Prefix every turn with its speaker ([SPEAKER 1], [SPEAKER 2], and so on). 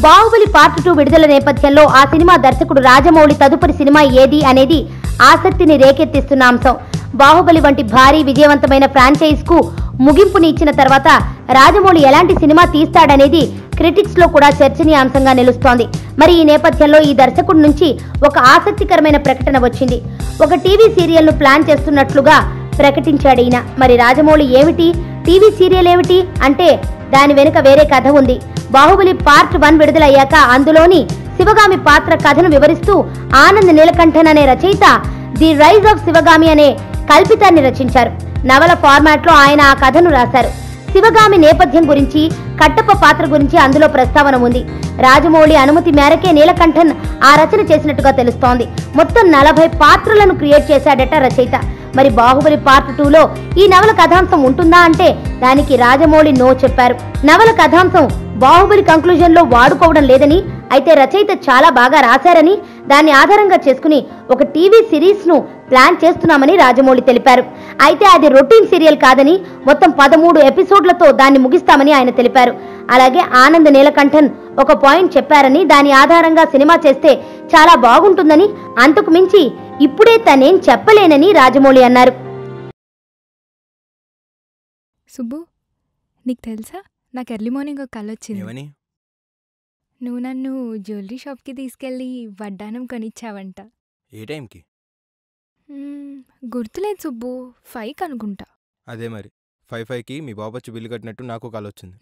[SPEAKER 1] Baahubali part 2 విడుదల నేపథ్యంలో ఆ సినిమా దర్శకుడు రాజమౌళి తదుపరి సినిమా ఏది అనేది ఆసక్తిని రేకెత్తిస్తున్న అంశం. బాహుబలి వంటి భారీ విజయవంతమైన ఫ్రాంచైజ్ కు ముగింపుని ఇచ్చిన తర్వాత రాజమౌళి ఎలాంటి సినిమా తీస్తాడనేది క్రిటిక్స్ లో కూడా చర్చనీయాంశంగా నిలుస్తోంది. మరి ఈ నేపథ్యంలో ఈ దర్శకుడి నుంచి ఒక ఆసక్తికరమైన ప్రకటన వచ్చింది. ఒక టీవీ సీరియల్ ను ప్లాన్ చేస్తున్నట్లుగా ప్రకటించాడు ఈయన. మరి రాజమౌళి ఏమిటి, టీవీ సీరియల్ ఏమిటి అంటే దాని వెనుక వేరే కథ ఉంది. బాహుబలి పార్ట్ 1 విడుదలయ్యాక అందులోని శివగామి పాత్ర కథను వివరిస్తూ ఆనంద్ నీలకంఠన్ అనే రచయిత ది రైజ్ ఆఫ్ శివగామి అనే కల్పితాన్ని రచించారు. నవల ఫార్మాట్ లో ఆయన ఆ కథను రాశారు. శివగామి నేపథ్యం గురించి, కట్టప్ప పాత్ర గురించి అందులో ప్రస్తావన ఉంది. రాజమౌళి అనుమతి మేరకే నీలకంఠన్ ఆ రచన చేసినట్టుగా తెలుస్తోంది. మొత్తం 40 పాత్రలను క్రియేట్ చేశాడట రచయిత. మరి బాహుబలి పార్ట్ 2లో ఈ నవల కథాంశం ఉంటుందా అంటే దానికి రాజమౌళి నో చెప్పారు. నవల కథాంశం బాహుబలి కంక్లూజన్ లో వాడుకోవడం లేదని, అయితే రచయిత చాలా బాగా రాశారని, దాన్ని ఆధారంగా చేసుకుని ఒక టీవీ సిరీస్ ను ప్లాన్ చేస్తున్నామని రాజమౌళి తెలిపారు. అయితే అది రొటీన్ సీరియల్ కాదని, మొత్తం 13 ఎపిసోడ్లతో దాన్ని ముగిస్తామని ఆయన తెలిపారు. అలాగే ఆనంద్ నీలకంఠన్ ఒక పాయింట్ చెప్పారని, దాని ఆధారంగా సినిమా చేస్తే చాలా బాగుంటుందని, అంతకు మించి ఇప్పుడే తనేం చెప్పలేనని రాజమౌళి అన్నారు.
[SPEAKER 2] సుబ్బు, నీకు తెలుసా, నాకు ఎర్లీ మార్నింగ్ ఒక కల వచ్చింది. నువ్వు నన్ను జ్యువెలరీ షాప్కి తీసుకెళ్ళి వడ్డానం కొనిచ్చావంట.
[SPEAKER 3] ఏ టైంకి?
[SPEAKER 2] గుర్తులేదు సుబ్బు, 5 అనుకుంటా.
[SPEAKER 3] అదే మరి 5కి మీ బాబు వచ్చి బిల్లు కట్టినట్టు నాకు కాల్ వచ్చింది.